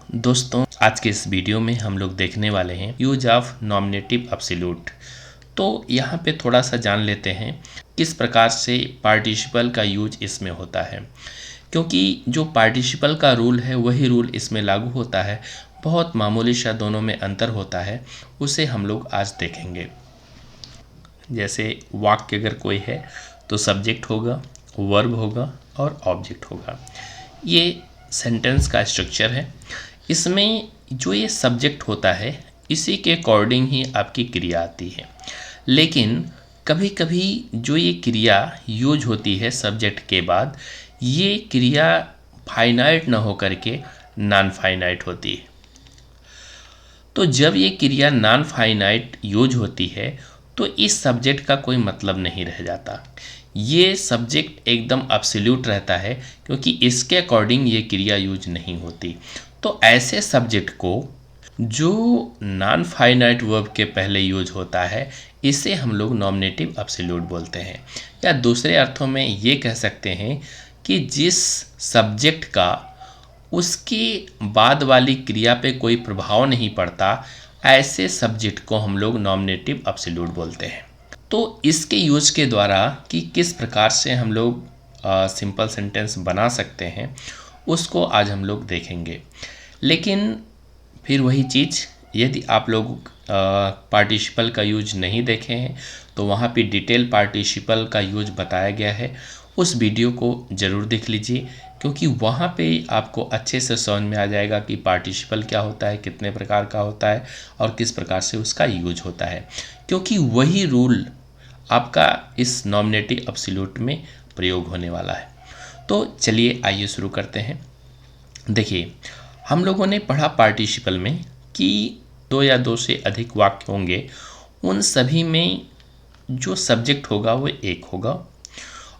दोस्तों, आज के इस वीडियो में हम लोग देखने वाले हैं यूज ऑफ नॉमिनेटिव एब्सोल्यूट। तो यहाँ पे थोड़ा सा जान लेते हैं किस प्रकार से पार्टिसिपल का यूज इसमें होता है, क्योंकि जो पार्टिसिपल का रूल है वही रूल इसमें लागू होता है। बहुत मामूली सा दोनों में अंतर होता है, उसे हम लोग आज देखेंगे। जैसे वाक्य अगर कोई है तो सब्जेक्ट होगा, वर्ब होगा और ऑब्जेक्ट होगा। ये सेंटेंस का स्ट्रक्चर है। इसमें जो ये सब्जेक्ट होता है इसी के अकॉर्डिंग ही आपकी क्रिया आती है, लेकिन कभी कभी जो ये क्रिया यूज होती है सब्जेक्ट के बाद, ये क्रिया फाइनाइट न होकर के नॉन फाइनाइट होती है। तो जब ये क्रिया नॉन फाइनाइट यूज होती है तो इस सब्जेक्ट का कोई मतलब नहीं रह जाता। ये सब्जेक्ट एकदम एब्सोल्यूट रहता है, क्योंकि इसके अकॉर्डिंग ये क्रिया यूज नहीं होती। तो ऐसे सब्जेक्ट को जो नॉन फाइनाइट वर्ब के पहले यूज होता है, इसे हम लोग नॉमिनेटिव एब्सोल्यूट बोलते हैं। या दूसरे अर्थों में ये कह सकते हैं कि जिस सब्जेक्ट का उसके बाद वाली क्रिया पे कोई प्रभाव नहीं पड़ता, ऐसे सब्जेक्ट को हम लोग नॉमिनेटिव एब्सोल्यूट बोलते हैं। तो इसके यूज के द्वारा कि किस प्रकार से हम लोग सिंपल सेंटेंस बना सकते हैं, उसको आज हम लोग देखेंगे। लेकिन फिर वही चीज़, यदि आप लोग पार्टिसिपल का यूज नहीं देखे हैं तो वहाँ पे डिटेल पार्टिसिपल का यूज बताया गया है। उस वीडियो को ज़रूर देख लीजिए, क्योंकि वहाँ पे आपको अच्छे से समझ में आ जाएगा कि पार्टिसिपल क्या होता है, कितने प्रकार का होता है और किस प्रकार से उसका यूज होता है, क्योंकि वही रूल आपका इस नॉमिनेटिव एब्सोल्यूट में प्रयोग होने वाला है। तो चलिए आइए शुरू करते हैं। देखिए, हम लोगों ने पढ़ा पार्टिसिपल में कि दो या दो से अधिक वाक्य होंगे, उन सभी में जो सब्जेक्ट होगा वो एक होगा,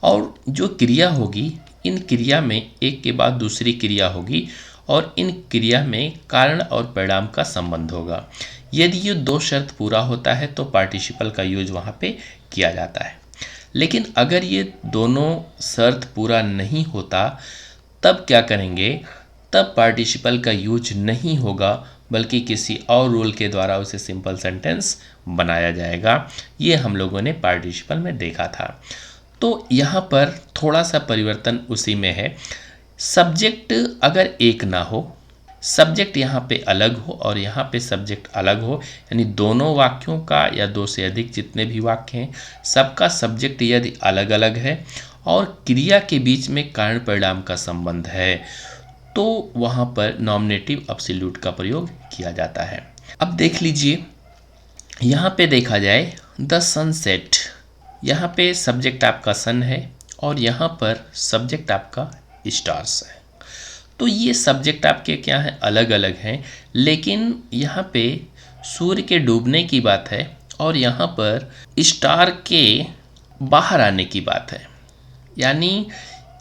और जो क्रिया होगी, इन क्रिया में एक के बाद दूसरी क्रिया होगी, और इन क्रिया में कारण और परिणाम का संबंध होगा। यदि ये दो शर्त पूरा होता है तो पार्टिसिपल का यूज वहाँ पे किया जाता है। लेकिन अगर ये दोनों शर्त पूरा नहीं होता, तब क्या करेंगे? तब पार्टिसिपल का यूज नहीं होगा, बल्कि किसी और रूल के द्वारा उसे सिंपल सेंटेंस बनाया जाएगा। ये हम लोगों ने पार्टिसिपल में देखा था। तो यहाँ पर थोड़ा सा परिवर्तन उसी में है। सब्जेक्ट अगर एक ना हो, सब्जेक्ट यहाँ पे अलग हो और यहाँ पे सब्जेक्ट अलग हो, यानी दोनों वाक्यों का या दो से अधिक जितने भी वाक्य हैं, सबका सब्जेक्ट यदि अलग अलग है और क्रिया के बीच में कारण परिणाम का संबंध है, तो वहाँ पर नॉमिनेटिव एब्सोल्यूट का प्रयोग किया जाता है। अब देख लीजिए, यहाँ पे देखा जाए द सनसेट, यहाँ पे सब्जेक्ट आपका सन है और यहाँ पर सब्जेक्ट आपका स्टार्स है। तो ये सब्जेक्ट आपके क्या हैं? अलग अलग हैं, लेकिन यहाँ पे सूर्य के डूबने की बात है और यहाँ पर स्टार के बाहर आने की बात है। यानी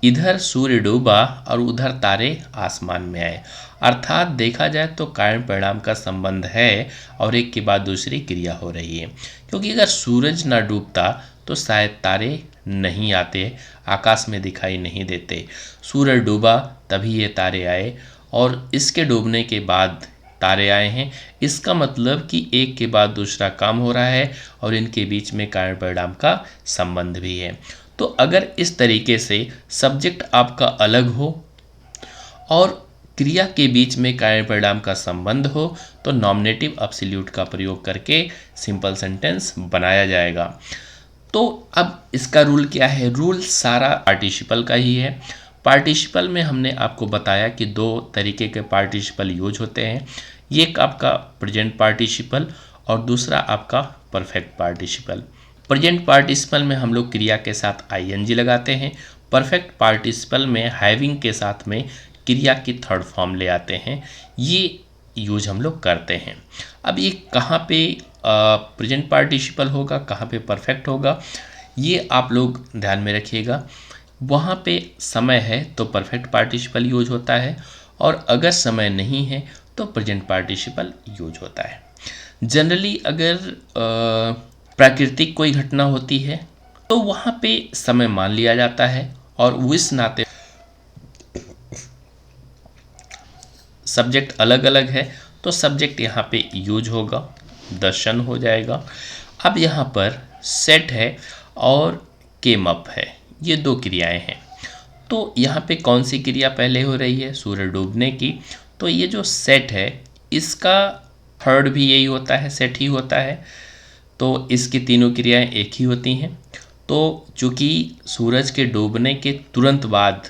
इधर सूर्य डूबा और उधर तारे आसमान में आए। अर्थात देखा जाए तो कारण परिणाम का संबंध है और एक के बाद दूसरी क्रिया हो रही है, क्योंकि अगर सूरज ना डूबता तो शायद तारे नहीं आते, आकाश में दिखाई नहीं देते। सूरज डूबा तभी ये तारे आए, और इसके डूबने के बाद तारे आए हैं। इसका मतलब कि एक के बाद दूसरा काम हो रहा है और इनके बीच में कारण परिणाम का संबंध भी है। तो अगर इस तरीके से सब्जेक्ट आपका अलग हो और क्रिया के बीच में कारण परिणाम का संबंध हो, तो नॉमिनेटिव एब्सोल्यूट का प्रयोग करके सिंपल सेंटेंस बनाया जाएगा। तो अब इसका रूल क्या है? रूल सारा पार्टिसिपल का ही है। पार्टिसिपल में हमने आपको बताया कि दो तरीके के पार्टिसिपल यूज होते हैं। एक आपका प्रेजेंट पार्टिसिपल और दूसरा आपका परफेक्ट पार्टिसिपल। प्रेजेंट पार्टिसिपल में हम लोग क्रिया के साथ आईएनजी लगाते हैं। परफेक्ट पार्टिसिपल में हैविंग के साथ में क्रिया की थर्ड फॉर्म ले आते हैं। ये यूज हम लोग करते हैं। अब ये कहाँ पे प्रेजेंट पार्टिसिपल होगा, कहाँ पे परफेक्ट होगा, ये आप लोग ध्यान में रखिएगा। वहाँ पे समय है तो परफेक्ट पार्टिसिपल यूज होता है, और अगर समय नहीं है तो प्रेजेंट पार्टिसिपल यूज होता है। जनरली अगर प्राकृतिक कोई घटना होती है तो वहाँ पे समय मान लिया जाता है, और उस नाते सब्जेक्ट अलग अलग है तो सब्जेक्ट यहाँ पे यूज होगा, द सन हो जाएगा। अब यहाँ पर सेट है और केम अप है, ये दो क्रियाएं हैं। तो यहाँ पे कौन सी क्रिया पहले हो रही है? सूरज डूबने की। तो ये जो सेट है इसका थर्ड भी यही होता है, सेट ही होता है। तो इसकी तीनों क्रियाएं एक ही होती हैं। तो चूँकि सूरज के डूबने के तुरंत बाद,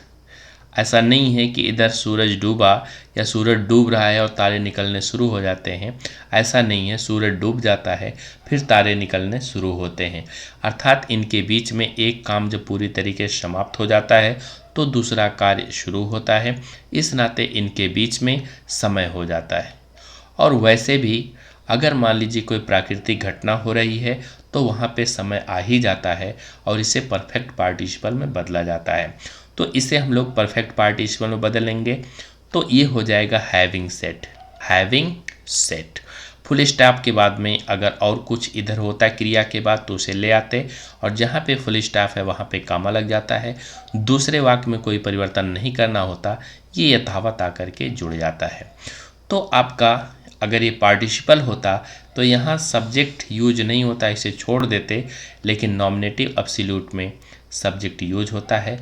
ऐसा नहीं है कि इधर सूरज डूबा या सूरज डूब रहा है और तारे निकलने शुरू हो जाते हैं, ऐसा नहीं है। सूरज डूब जाता है फिर तारे निकलने शुरू होते हैं, अर्थात इनके बीच में एक काम जब पूरी तरीके से समाप्त हो जाता है तो दूसरा कार्य शुरू होता है। इस नाते इनके बीच में समय हो जाता है। और वैसे भी अगर मान लीजिए कोई प्राकृतिक घटना हो रही है तो वहाँ पे समय आ ही जाता है और इसे परफेक्ट पार्टिसिपल में बदला जाता है। तो इसे हम लोग परफेक्ट पार्टिसिपल में बदलेंगे तो ये हो जाएगा having set. Having set full stop के बाद में अगर और कुछ इधर होता है क्रिया के बाद तो उसे ले आते, और जहाँ पे फुल स्टॉप है वहाँ पे कामा लग जाता है। दूसरे वाक्य में कोई परिवर्तन नहीं करना होता, ये यथावत आकर के जुड़ जाता है। तो आपका अगर ये पार्टिसिपल होता तो यहाँ सब्जेक्ट यूज नहीं होता, इसे छोड़ देते, लेकिन नॉमिनेटिव एब्सोल्यूट में सब्जेक्ट यूज होता है।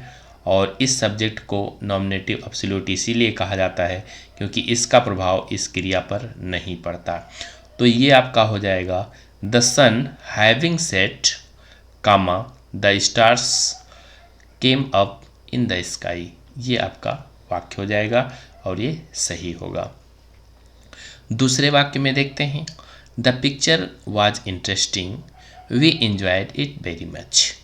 और इस सब्जेक्ट को नॉमिनेटिव एब्सोल्यूट इसीलिए कहा जाता है क्योंकि इसका प्रभाव इस क्रिया पर नहीं पड़ता। तो ये आपका हो जाएगा the sun having set comma the stars came up in the sky, ये आपका वाक्य हो जाएगा और ये सही होगा। दूसरे वाक्य में देखते हैं, the picture was interesting we enjoyed it very much.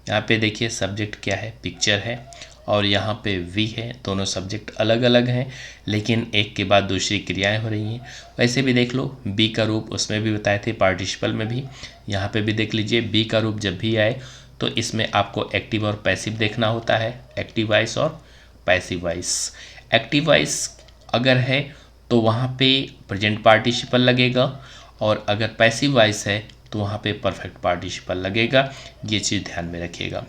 यहाँ पे देखिए सब्जेक्ट क्या है? पिक्चर है, और यहाँ पे वी है। दोनों सब्जेक्ट अलग अलग हैं लेकिन एक के बाद दूसरी क्रियाएं हो रही हैं। वैसे भी देख लो बी का रूप उसमें भी बताए थे, पार्टिसिपल में भी, यहाँ पे भी देख लीजिए। बी का रूप जब भी आए तो इसमें आपको एक्टिव और पैसिव देखना होता है, एक्टिव वॉइस और पैसिव वॉइस। एक्टिव वॉइस अगर है तो वहाँ पे प्रेजेंट पार्टिसिपल लगेगा, और अगर पैसिव वॉइस है तो वहाँ पे परफेक्ट पार्टिसिपल लगेगा। ये चीज़ ध्यान में रखिएगा।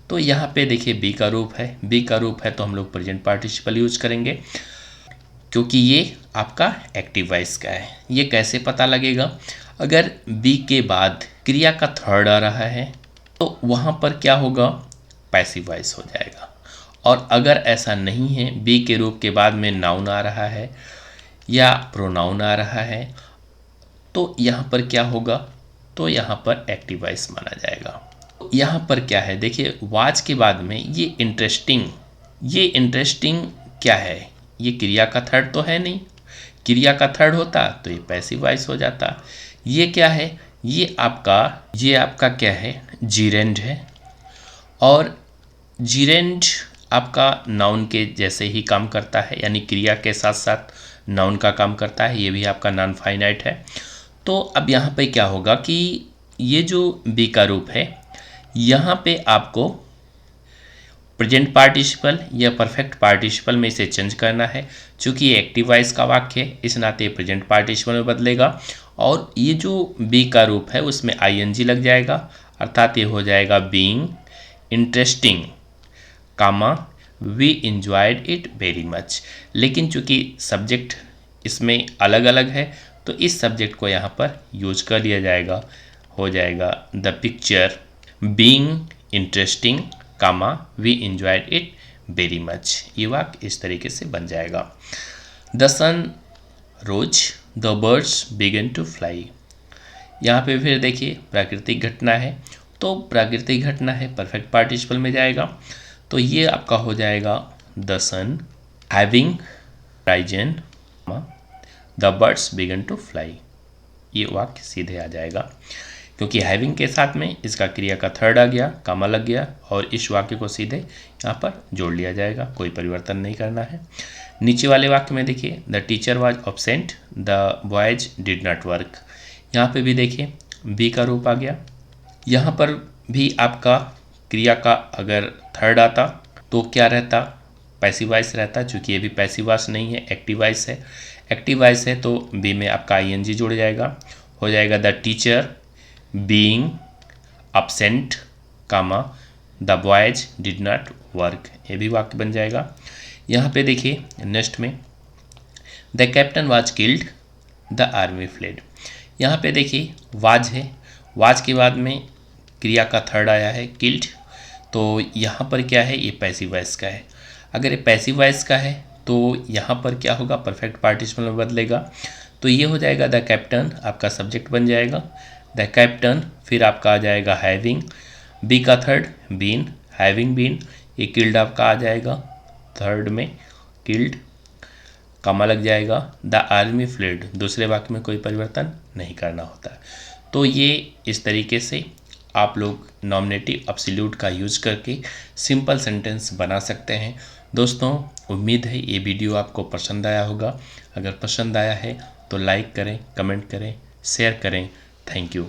तो यहाँ पे देखिए बी का रूप है, बी का रूप है तो हम लोग प्रेजेंट पार्टिसिपल यूज करेंगे क्योंकि ये आपका एक्टिव वॉइस का है। ये कैसे पता लगेगा? अगर बी के बाद क्रिया का थर्ड आ रहा है तो वहाँ पर क्या होगा? पैसिव वॉइस हो जाएगा। और अगर ऐसा नहीं है, बी के रूप के बाद में नाउन आ रहा है या प्रोनाउन आ रहा है, तो यहाँ पर क्या होगा? तो यहाँ पर एक्टिव वॉइस माना जाएगा। यहाँ पर क्या है? देखिए वाज के बाद में ये इंटरेस्टिंग, ये इंटरेस्टिंग क्या है? ये क्रिया का थर्ड तो है नहीं, क्रिया का थर्ड होता तो ये पैसिव वॉइस हो जाता। ये क्या है? ये आपका क्या है? जीरेंड है, और जीरेंड आपका नाउन के जैसे ही काम करता है, यानी क्रिया के साथ साथ नाउन का काम करता है। ये भी आपका नॉन फाइनाइट है। तो अब यहाँ पे क्या होगा कि ये जो बी का रूप है यहाँ पे आपको प्रेजेंट पार्टिसिपल या परफेक्ट पार्टिसिपल में इसे चेंज करना है। चूँकि ये एक्टिव वॉइस का वाक्य है इस नाते प्रेजेंट पार्टिसिपल में बदलेगा, और ये जो बी का रूप है उसमें आईएनजी लग जाएगा, अर्थात ये हो जाएगा being interesting comma we enjoyed it very much. लेकिन चूँकि सब्जेक्ट इसमें अलग अलग है तो इस सब्जेक्ट को यहाँ पर यूज कर लिया जाएगा, हो जाएगा the picture being interesting comma we enjoyed it very much. ये वाक्य इस तरीके से बन जाएगा। The sun rose the birds began to fly. यहाँ पे फिर देखिए प्राकृतिक घटना है तो प्राकृतिक घटना है परफेक्ट पार्टिसिपल में जाएगा। तो ये आपका हो जाएगा the sun having risen the birds began to fly. ये वाक्य सीधे आ जाएगा क्योंकि हैविंग के साथ में इसका क्रिया का थर्ड आ गया, कामा लग गया, और इस वाक्य को सीधे यहाँ पर जोड़ लिया जाएगा, कोई परिवर्तन नहीं करना है। नीचे वाले वाक्य में देखिए the teacher was absent the boys did not work. यहाँ पे भी देखिए बी का रूप आ गया। यहाँ पर भी आपका क्रिया का अगर थर्ड आता तो क्या रहता? पैसिव वॉइस रहता। चूँकि ये भी पैसिव वॉइस नहीं है, एक्टिव वॉइस है। एक्टिव वॉइस है तो बी में आपका आईएनजी जुड़ जाएगा, हो जाएगा the teacher being absent comma the boys did not work. ये भी वाक्य बन जाएगा। यहाँ पे देखिए नेक्स्ट में the captain was killed, the army fled. यहाँ पे देखिए वाज है, वाज के बाद में क्रिया का थर्ड आया है किल्ड, तो यहाँ पर क्या है, ये पैसिव वॉइस का है। अगर ये पैसिव वॉइस का है तो यहाँ पर क्या होगा, परफेक्ट पार्टिसिपल में बदलेगा, तो ये हो जाएगा द कैप्टन, आपका सब्जेक्ट बन जाएगा द कैप्टन, फिर आपका आ जाएगा हैविंग, बी का थर्ड बीन, हैविंग बीन, ये किल्ड आपका आ जाएगा थर्ड में किल्ड, कमा लग जाएगा, द आर्मी फ्लेड, दूसरे वाक्य में कोई परिवर्तन नहीं करना होता है। तो ये इस तरीके से आप लोग नॉमिनेटिव एब्सोल्यूट का यूज करके सिंपल सेंटेंस बना सकते हैं। दोस्तों उम्मीद है ये वीडियो आपको पसंद आया होगा। अगर पसंद आया है तो लाइक करें, कमेंट करें, शेयर करें। Thank you.